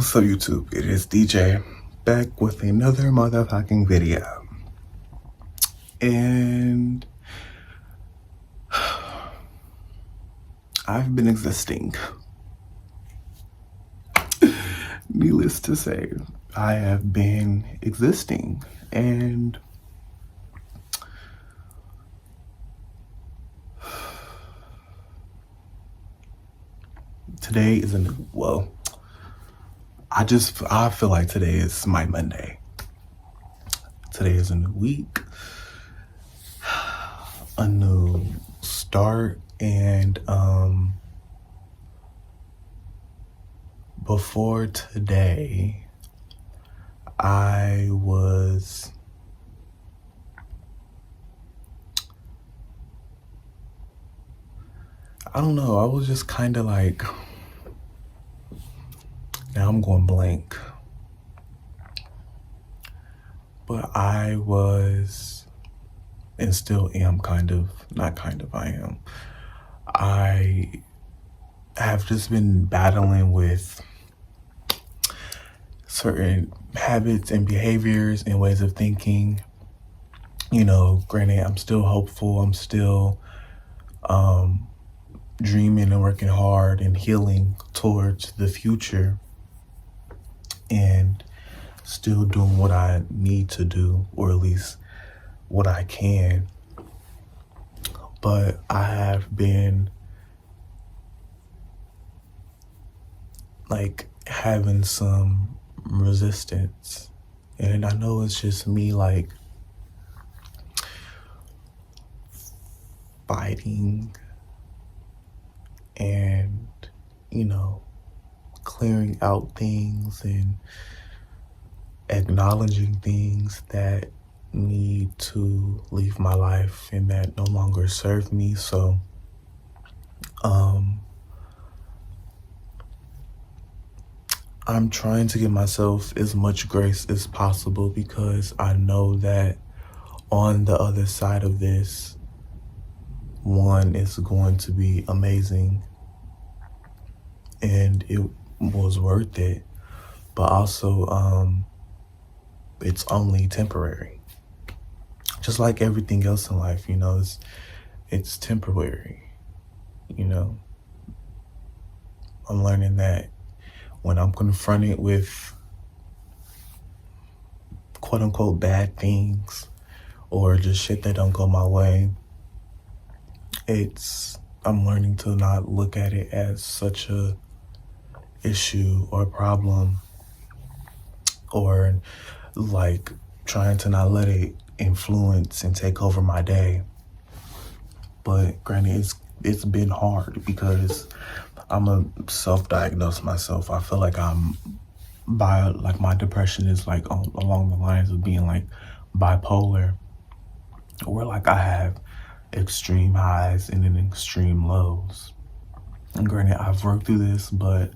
What's up, YouTube? It is DJ back with another motherfucking video. And I've been existing. Needless to say, I have been existing. And today is I feel like today is my Monday. Today is a new week, a new start, and before today, I don't know, I was just kind of like, now I'm going blank. But I was, and still am I am. I have just been battling with certain habits and behaviors and ways of thinking. You know, granted, I'm still hopeful. I'm still dreaming and working hard and healing towards the future, and still doing what I need to do, or at least what I can. But I have been like having some resistance, and I know it's just me like fighting and, you know, clearing out things and acknowledging things that need to leave my life and that no longer serve me. So I'm trying to give myself as much grace as possible, because I know that on the other side of this, one, is going to be amazing and it was worth it, but also it's only temporary. Just like everything else in life, you know, it's temporary. You know, I'm learning that when I'm confronted with quote unquote bad things or just shit that don't go my way, I'm learning to not look at it as such a issue or problem, or like trying to not let it influence and take over my day. But granted, it's been hard because I'm a self-diagnose myself. I feel like my depression is like along the lines of being like bipolar, where like I have extreme highs and then extreme lows. And granted, I've worked through this, but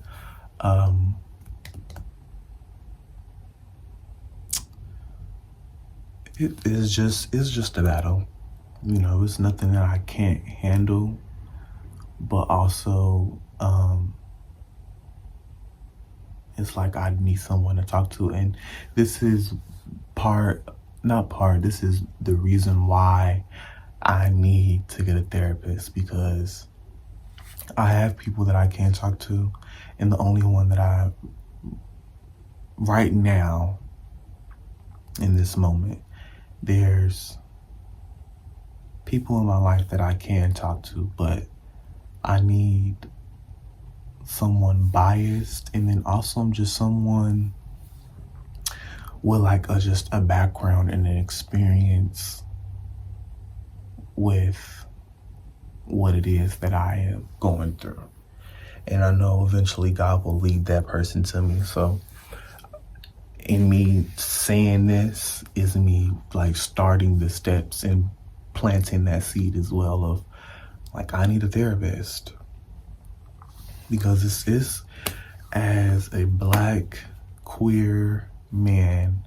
it's just a battle. You know, it's nothing that I can't handle, but also it's like I need someone to talk to. And this is this is the reason why I need to get a therapist, because I have people that I can talk to, and the only one that right now, in this moment, there's people in my life that I can talk to, but I need someone biased, and then also just someone with like just a background and an experience with what it is that I am going through. And I know eventually God will lead that person to me. So in me saying this is me like starting the steps and planting that seed as well of like, I need a therapist, because this is, as a Black queer man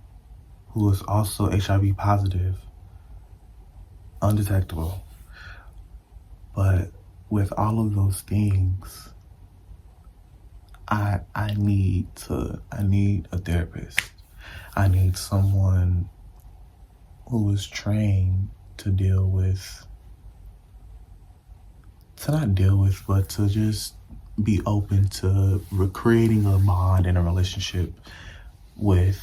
who is also HIV positive, undetectable, but with all of those things, I need a therapist. I need someone who is trained to not deal with, but to just be open to creating a bond and a relationship with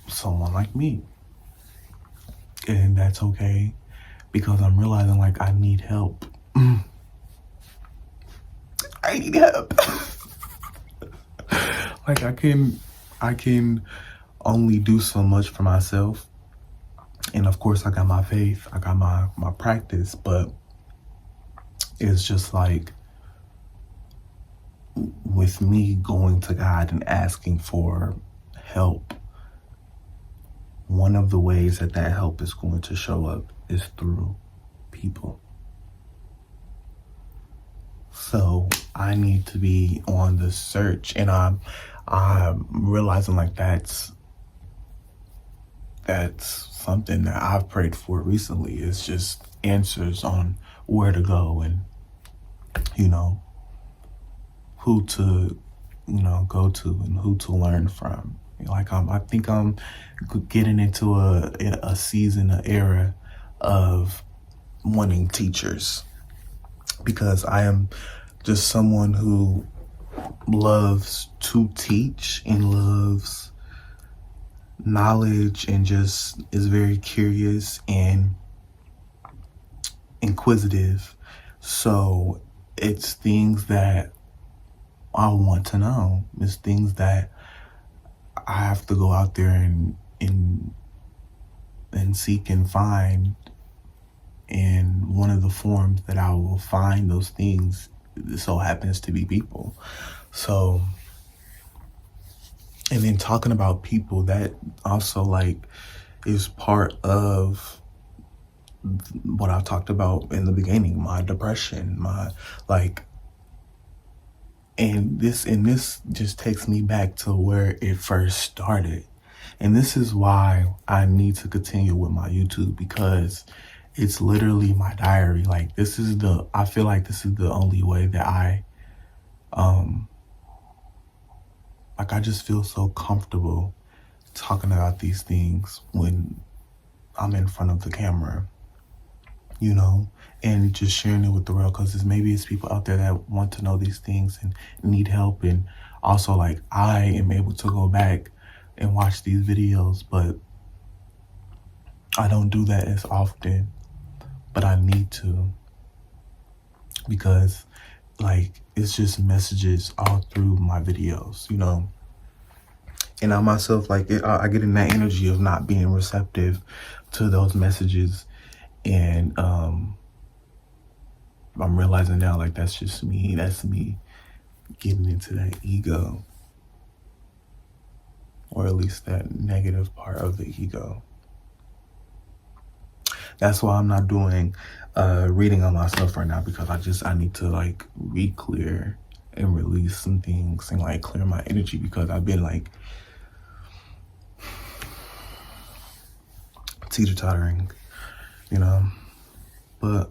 someone like me. And that's okay, because I'm realizing like I need help. I need help. Like I can only do so much for myself. And of course I got my faith, I got my practice, but it's just like with me going to God and asking for help, one of the ways that help is going to show up is through people. So I need to be on the search, and I'm realizing like that's something that I've prayed for recently. It's just answers on where to go and, you know, who to, go to and who to learn from. Like I think I'm getting into a season, an era of wanting teachers, because I am just someone who loves to teach and loves knowledge and just is very curious and inquisitive. So it's things that I want to know. It's things that I have to go out there and seek and find. And one of the forms that I will find those things so happens to be people. So, and then talking about people, that also like is part of what I talked about in the beginning, my depression, and this just takes me back to where it first started. And this is why I need to continue with my YouTube, because it's literally my diary. Like I feel like this is the only way that I just feel so comfortable talking about these things when I'm in front of the camera, and just sharing it with the world, because maybe it's people out there that want to know these things and need help. And also like I am able to go back and watch these videos, but I don't do that as often, but I need to, because like it's just messages all through my videos, and I myself, like I get in that energy of not being receptive to those messages. And I'm realizing now, like, that's just me. That's me getting into that ego, or at least that negative part of the ego. That's why I'm not doing reading on myself right now, because I need to like re-clear and release some things and like clear my energy, because I've been like teeter-tottering, but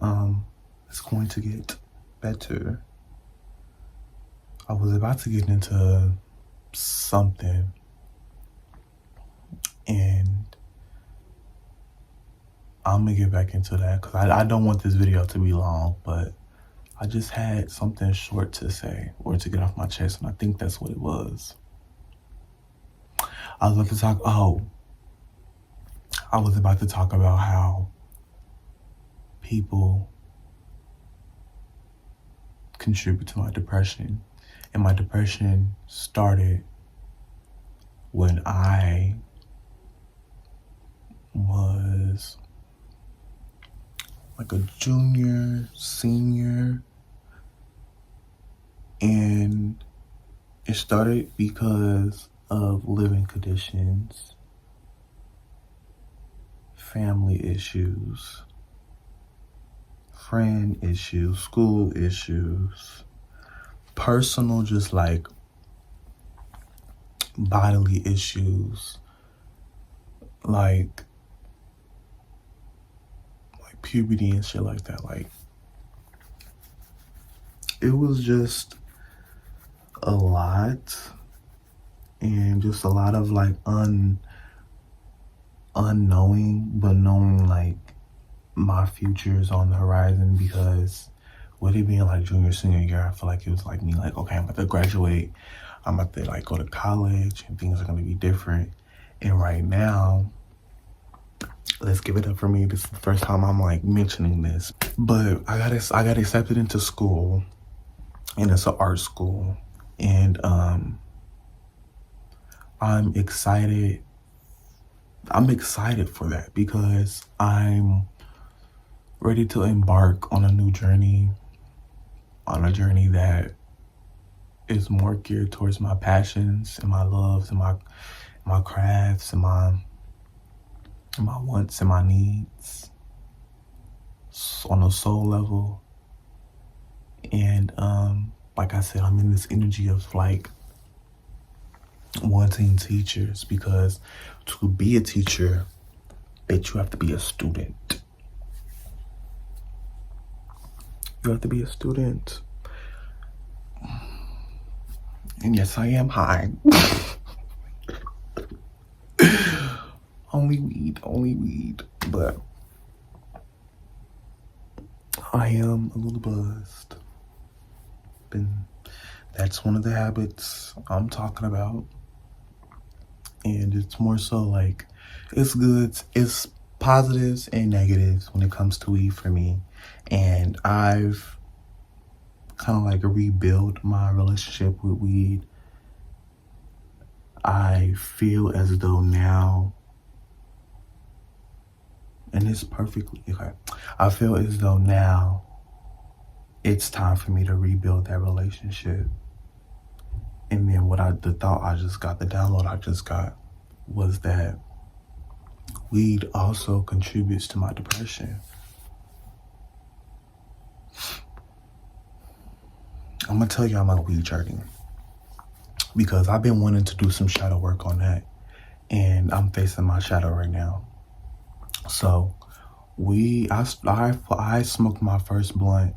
it's going to get better. I was about to get into something, and I'm gonna get back into that, because I don't want this video to be long, but I just had something short to say or to get off my chest, and I think that's what it was. I was about to talk about how people contribute to my depression. And my depression started when I was like a junior, senior, and it started because of living conditions, family issues, friend issues, school issues, personal, just like bodily issues, like puberty and shit like that. Like, it was just a lot, and just a lot of like unknowing, but knowing like my future is on the horizon, because with it being like junior, senior year, I feel like it was like me like, okay, I'm about to graduate, I'm about to like go to college and things are going to be different. And right now, let's give it up for me, this is the first time I'm like mentioning this, but I got accepted into school, and it's an art school, and I'm excited for that, because I'm ready to embark on a new journey, on a journey that is more geared towards my passions and my loves and my crafts and my wants and my needs on a soul level. And like I said, I'm in this energy of like wanting teachers, because to be a teacher, bitch, you have to be a student. You have to be a student. And yes, I am high. Only weed. But I am a little buzzed. And that's one of the habits I'm talking about. And it's more so like, it's good, it's positives and negatives when it comes to weed for me. And I've kind of like rebuilt my relationship with weed. I feel as though now, and it's perfectly okay, I feel as though now it's time for me to rebuild that relationship. And then the download I just got was that weed also contributes to my depression. I'm gonna tell you I'm on a weed journey, because I've been wanting to do some shadow work on that, and I'm facing my shadow right now. So I smoked my first blunt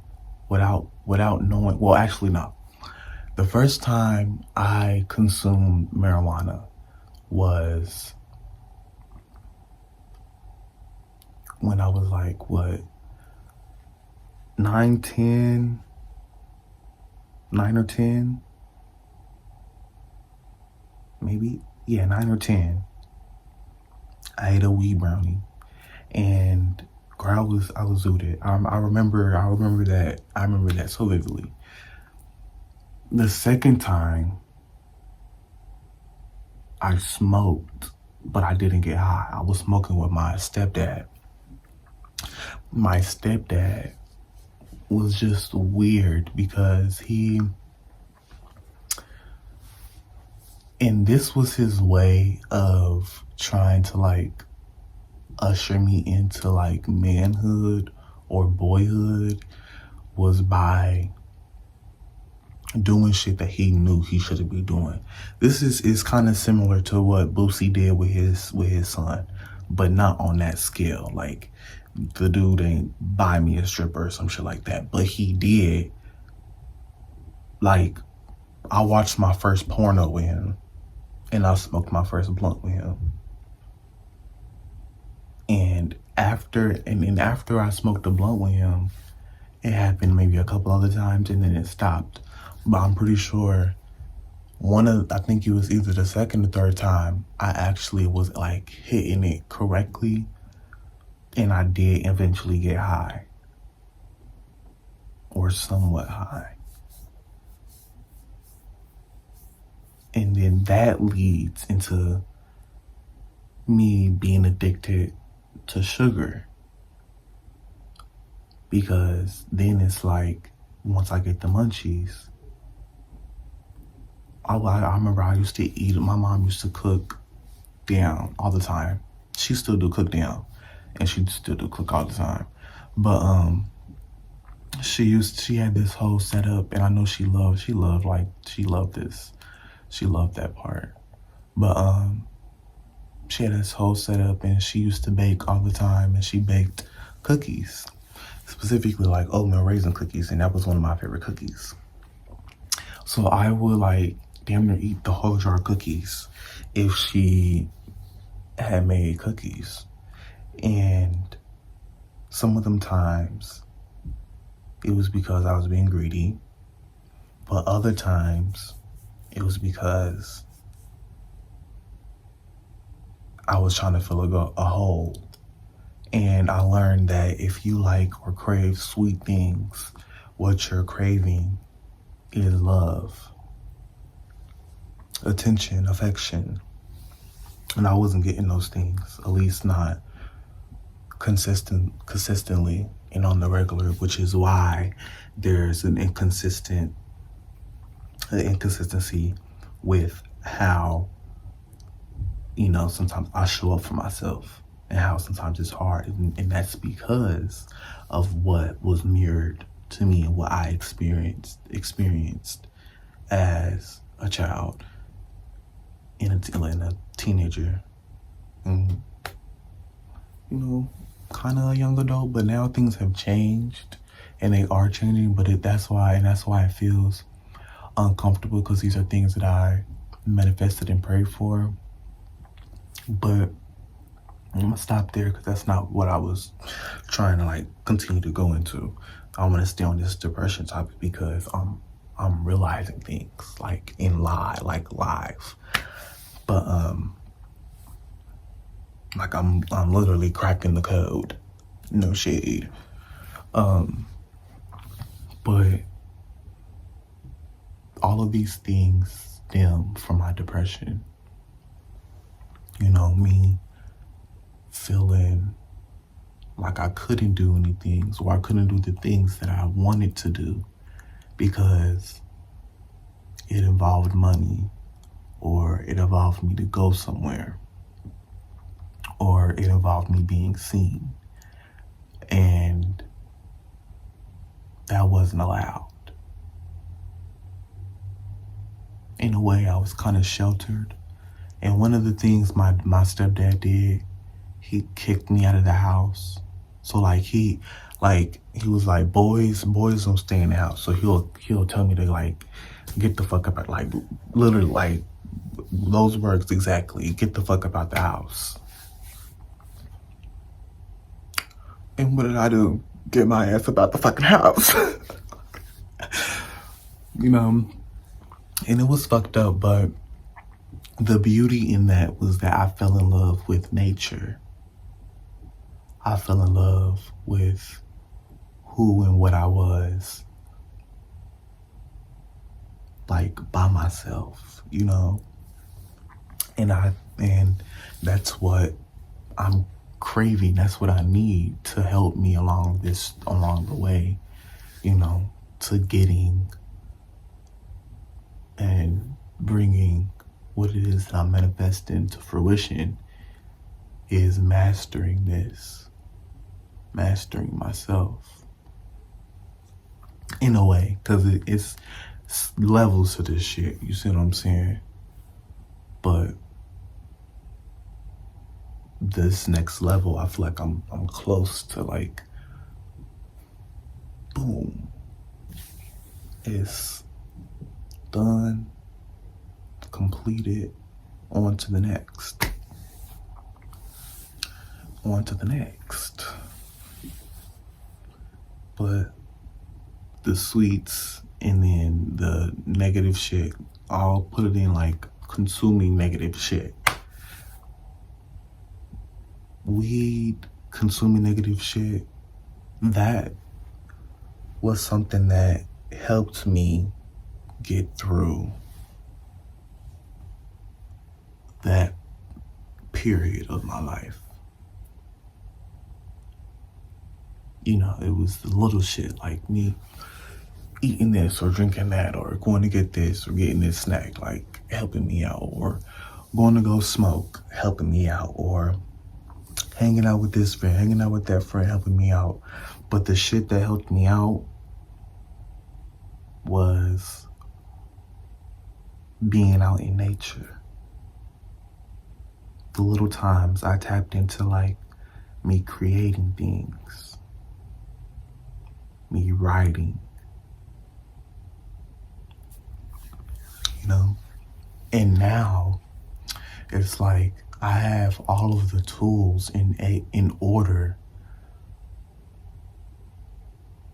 without knowing. Well, actually, no. The first time I consumed marijuana was when I was like, 9 or 10, maybe, yeah, 9 or 10. I ate a weed brownie, and girl, I was zooted. I remember that so vividly. The second time I smoked, but I didn't get high. I was smoking with my stepdad. My stepdad was just weird, because and this was his way of trying to like usher me into like manhood or boyhood, was by doing shit that he knew he shouldn't be doing. This is kind of similar to what Boosie did with his son, but not on that scale. Like, the dude ain't buy me a stripper or some shit like that, but he did. Like, I watched my first porno with him, and I smoked my first blunt with him. And after I smoked the blunt with him, it happened maybe a couple other times, and then it stopped. But I'm pretty sure I think it was either the second or third time, I actually was like hitting it correctly, and I did eventually get high, or somewhat high. And then that leads into me being addicted to sugar, because then it's like, once I get the munchies, I remember I used to eat. My mom used to cook down all the time. She still do cook down, and she still do cook all the time. But she had this whole setup, and I know she loved this. She loved that part. But she had this whole setup, and she used to bake all the time, and she baked cookies, specifically like oatmeal raisin cookies, and that was one of my favorite cookies. So I would like damn near eat the whole jar of cookies if she had made cookies. And some of them times it was because I was being greedy, but other times it was because I was trying to fill a hole. And I learned that if you like or crave sweet things, what you're craving is love, attention, affection. And I wasn't getting those things, at least not consistently and on the regular, which is why there's an inconsistency with how, sometimes I show up for myself and how sometimes it's hard. And that's because of what was mirrored to me and what I experienced as a child and a teenager. And, kind of a young adult, but now things have changed and they are changing, but that's why it feels uncomfortable, because these are things that I manifested and prayed for. But I'm gonna stop there because that's not what I was trying to continue to go into. I want to stay on this depression topic because I'm realizing things live, but I'm literally cracking the code. No shade. But all of these things stem from my depression. Me feeling like I couldn't do anything, or I couldn't do the things that I wanted to do because it involved money, or it involved me to go somewhere, or it involved me being seen. And that wasn't allowed. In a way, I was kind of sheltered. And one of the things my stepdad did, he kicked me out of the house. So he was like, boys don't stay in the house. So he'll tell me to get the fuck up, literally those words exactly, get the fuck up out the house. And what did I do? Get my ass about the fucking house. And it was fucked up, but the beauty in that was that I fell in love with nature. I fell in love with who and what I was, by myself, and that's what I'm craving. That's what I need to help me along the way, to getting and bringing what it is that I'm manifesting to fruition, is mastering myself in a way, because it's levels to this shit, you see what I'm saying? But this next level, I feel like I'm close to boom, it's done, completed, on to the next. But the sweets and then the negative shit, I'll put it in consuming negative shit. Weed, consuming negative shit, that was something that helped me get through that period of my life. It was the little shit, like me eating this or drinking that, or going to get this or getting this snack, helping me out, or going to go smoke, helping me out, or hanging out with this friend, hanging out with that friend, helping me out. But the shit that helped me out was being out in nature. The little times I tapped into me creating things, me writing, And now it's like I have all of the tools in order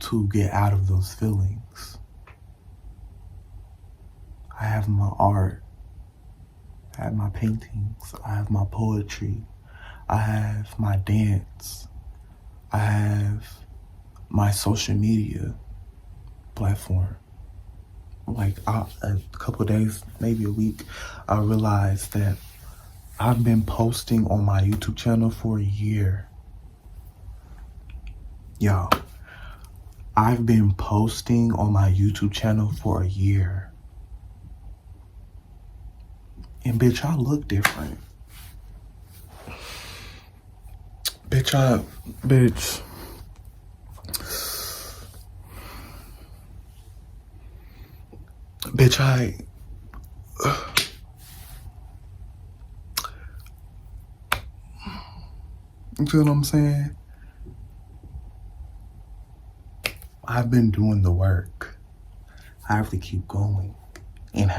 to get out of those feelings. I have my art, I have my paintings, I have my poetry, I have my dance, I have my social media platform. Like a couple of days, maybe a week, I realized that I've been posting on my YouTube channel for a year. Y'all, I've been posting on my YouTube channel for a year. And bitch, I look different. Bitch, you feel what I'm saying? I've been doing the work. I have to keep going and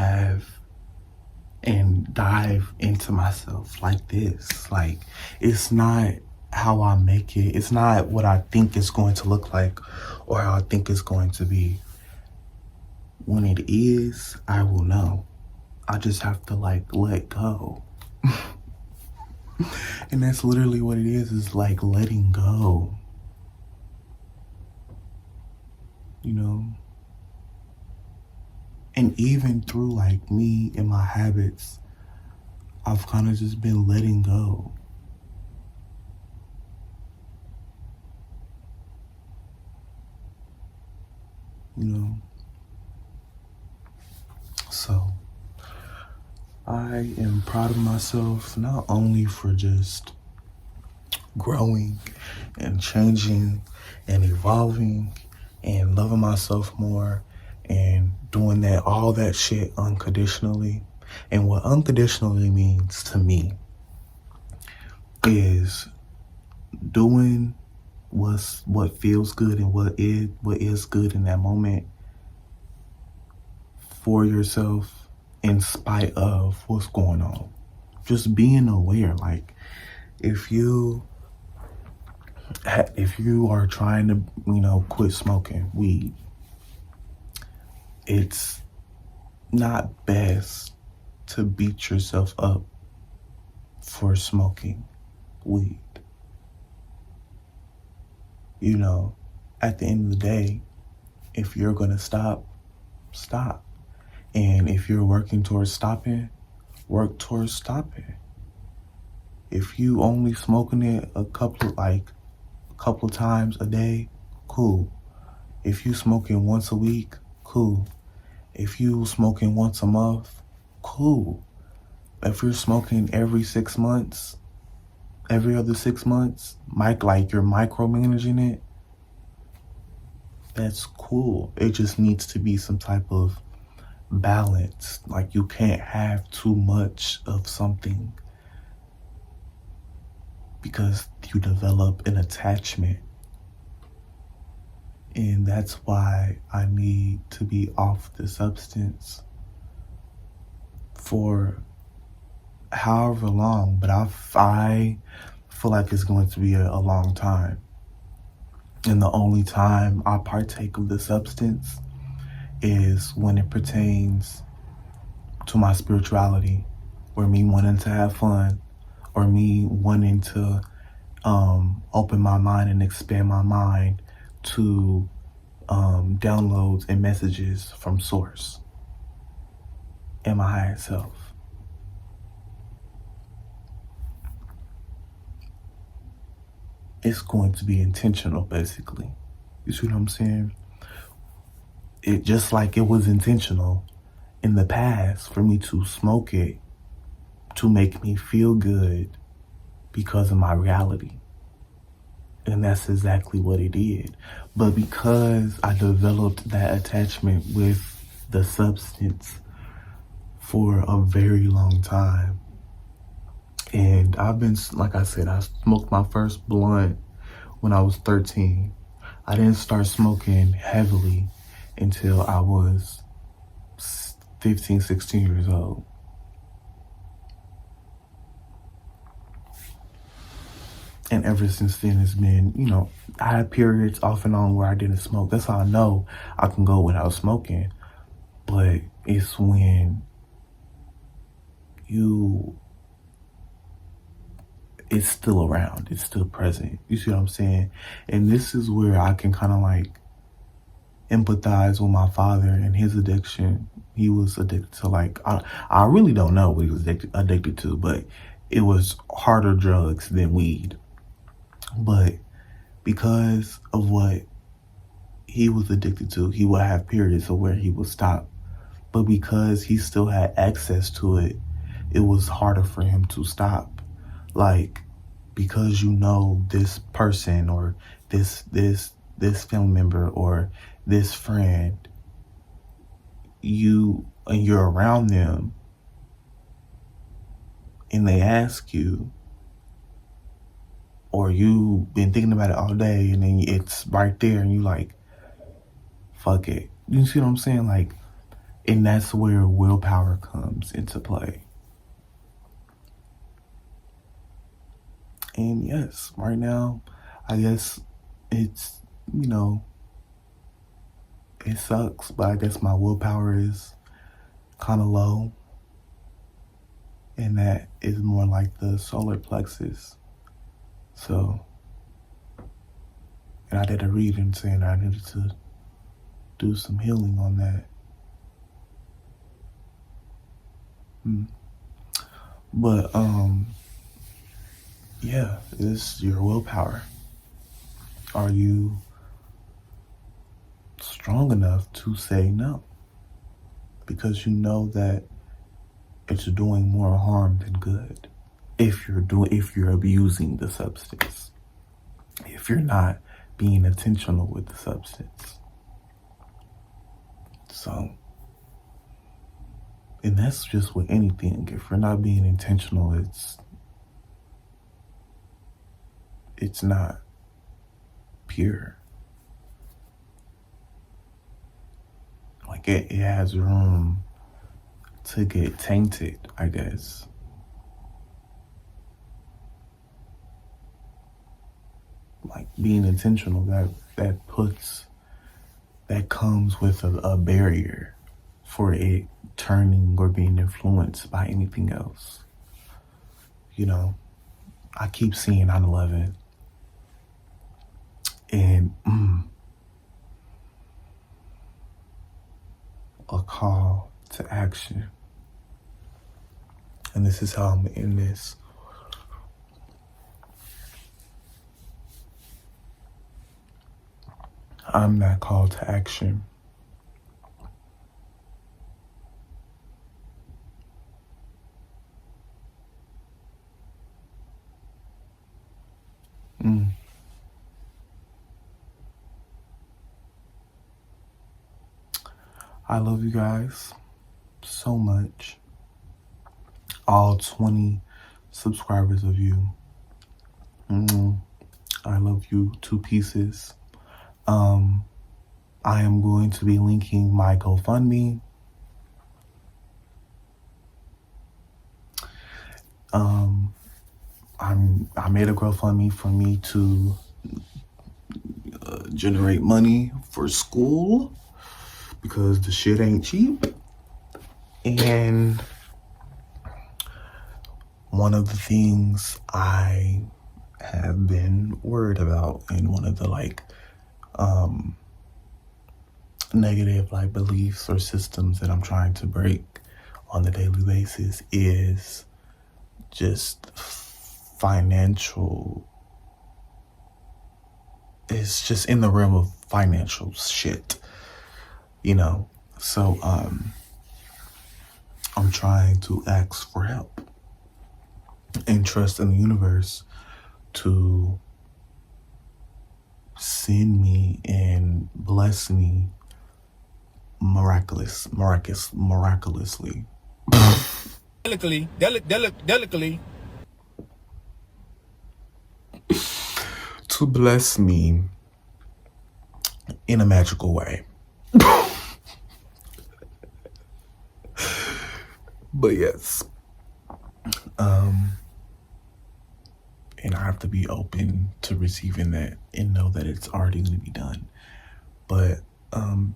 dive into myself like this. Like, it's not how I make it. It's not what I think it's going to look like or how I think it's going to be. When it is, I will know. I just have to like let go. And that's literally what it is like letting go. You know? And even through like me and my habits, I've kind of just been letting go. You know? So, I am proud of myself, not only for just growing and changing and evolving and loving myself more and doing that, all that shit unconditionally. And what unconditionally means to me is doing what feels good and what is good in that moment for yourself in spite of what's going on. Just being aware. Like, if you are trying to, quit smoking weed, it's not best to beat yourself up for smoking weed. At the end of the day, if you're gonna stop. And if you're working towards stopping, work towards stopping. If you only smoking it a couple of times a day, cool. If you smoking once a week, cool. If you smoking once a month, cool. If you're smoking every 6 months, every other 6 months, like you're micromanaging it, that's cool. It just needs to be some type of balance. Like, you can't have too much of something because you develop an attachment. And that's why I need to be off the substance for however long, but I feel like it's going to be a long time. And the only time I partake of the substance is when it pertains to my spirituality, or me wanting to have fun, or me wanting to open my mind and expand my mind to downloads and messages from source and my higher self. It's going to be intentional, basically. You see what I'm saying? It just like it was intentional in the past for me to smoke it to make me feel good because of my reality. And that's exactly what it did. But because I developed that attachment with the substance for a very long time, and I've been, like I said, I smoked my first blunt when I was 13. I didn't start smoking heavily until I was 15, 16 years old. And ever since then, it's been, I had periods off and on where I didn't smoke. That's how I know I can go without smoking. But it's when it's still around, it's still present. You see what I'm saying? And this is where I can kind of like empathize with my father and his addiction. He was addicted to I really don't know what he was addicted to, but it was harder drugs than weed. But because of what he was addicted to, he would have periods of where he would stop. But because he still had access to it, it was harder for him to stop. Like, because this person or this family member or this friend, you're around them and they ask you, or you've been thinking about it all day and then it's right there and you like, fuck it. You see what I'm saying? Like, and that's where willpower comes into play. And yes, right now, I guess it's, it sucks, but I guess my willpower is kind of low. And that is more like the solar plexus. So, and I did a reading saying I needed to do some healing on that. But, yeah, it's your willpower. Are you strong enough to say no? Because you know that it's doing more harm than good. If you're abusing the substance, if you're not being intentional with the substance. So, and that's just with anything. If you're not being intentional, it's not pure. Like it has room to get tainted, I guess. Like being intentional, that comes with a barrier for it turning or being influenced by anything else. I keep seeing 9/11 and a call to action. And this is how I'm gonna end this. I'm that call to action. I love you guys so much. All 20 subscribers of you. I love you to pieces. I am going to be linking my GoFundMe. I made a GoFundMe for me to generate money for school because the shit ain't cheap. And one of the things I have been worried about, and one of the negative beliefs or systems that I'm trying to break on a daily basis, is just financial. It's just in the realm of financial shit, so I'm trying to ask for help and trust in the universe to send me and bless me miraculously. Delicately. To bless me in a magical way. But yes. And I have to be open to receiving that and know that it's already going to be done. But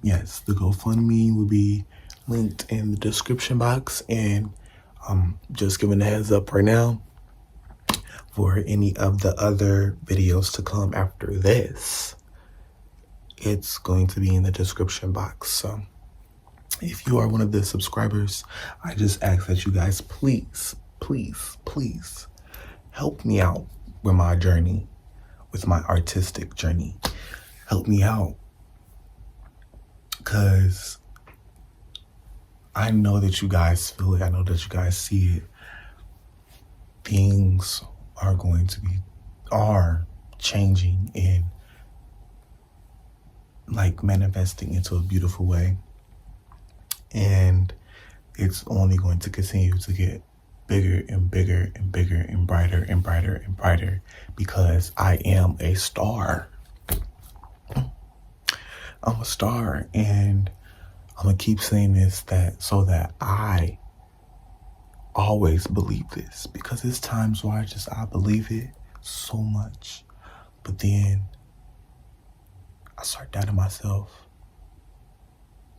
yes, the GoFundMe will be linked in the description box, and just giving a heads up right now for any of the other videos to come after this. It's going to be in the description box. So if you are one of the subscribers, I just ask that you guys please help me out with my journey, with my artistic journey. Help me out, because I know that you guys feel it. I know that you guys see it. Things are changing and like manifesting into a beautiful way. And it's only going to continue to get bigger and bigger and bigger and brighter and brighter and brighter, because I am a star. I'm a star, and I'm gonna keep saying this so that I always believe this, because there's times where I believe it so much, but then I start doubting myself.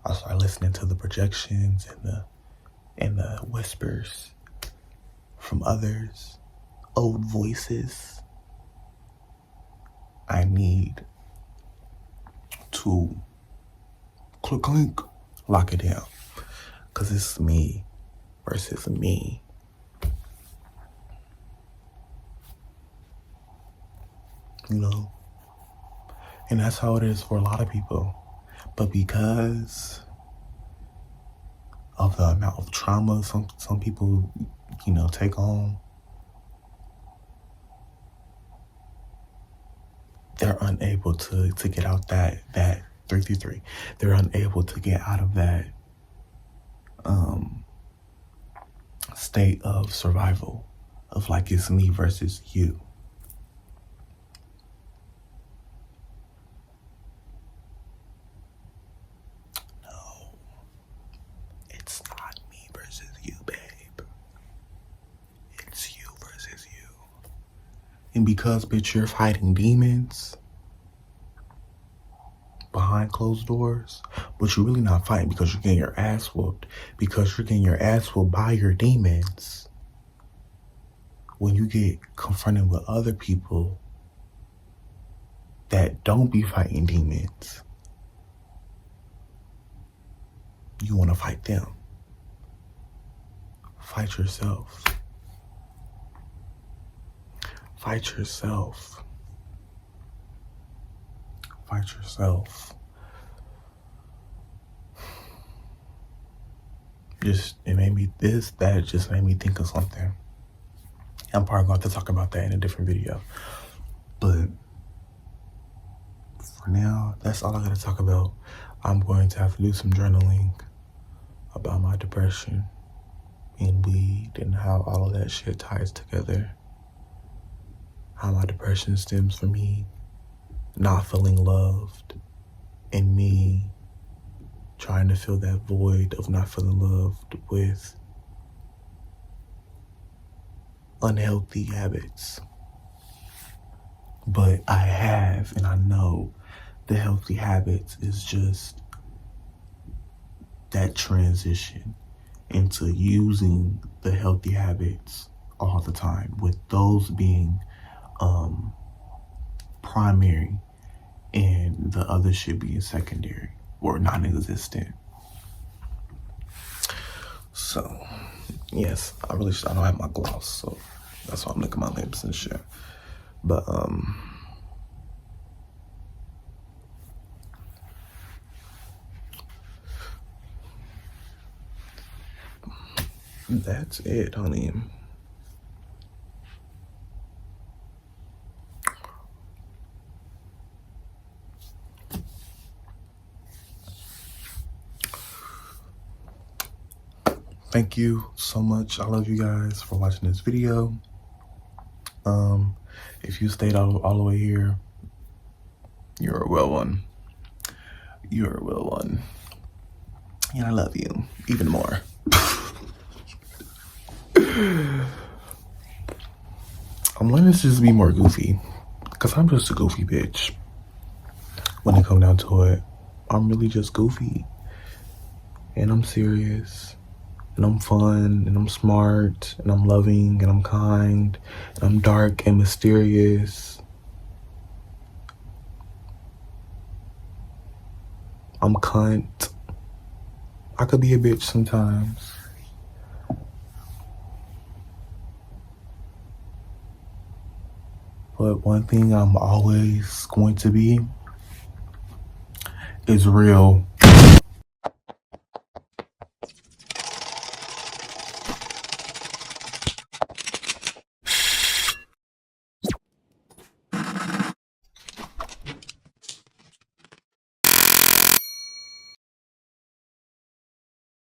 I start listening to the projections and the whispers from others, old voices. I need to clink, lock it down, because it's me versus me. You know? And that's how it is for a lot of people. But because of the amount of trauma some people, take on, they're unable to get out that 333. They're unable to get out of that state of survival, of like, it's me versus you. No, it's not me versus you, babe. It's you versus you. And because, bitch, you're fighting demons behind closed doors, but you're really not fighting, because you're getting your ass whooped. Because you're getting your ass whooped by your demons. When you get confronted with other people that don't be fighting demons, you want to fight them. Fight yourself. Fight yourself. Fight yourself. It made me think of something. I'm probably going to talk about that in a different video. But for now, that's all I got to talk about. I'm going to have to do some journaling about my depression and weed and how all of that shit ties together. How my depression stems from me not feeling loved, and me trying to fill that void of not feeling loved with unhealthy habits. But I have, and I know the healthy habits is just that transition into using the healthy habits all the time, with those being primary and the other shit being secondary or non-existent. So yes, I don't have my gloss, so that's why I'm licking my lips and shit. But that's it, honey. Thank you so much. I love you guys for watching this video. If you stayed all the way here, you're a real one. You're a real one. And I love you even more. I'm learning to just be more goofy. Because I'm just a goofy bitch. When it come down to it, I'm really just goofy. And I'm serious. And I'm fun. And I'm smart. And I'm loving. And I'm kind. And I'm dark and mysterious. I'm cunt. I could be a bitch sometimes. But one thing I'm always going to be is real.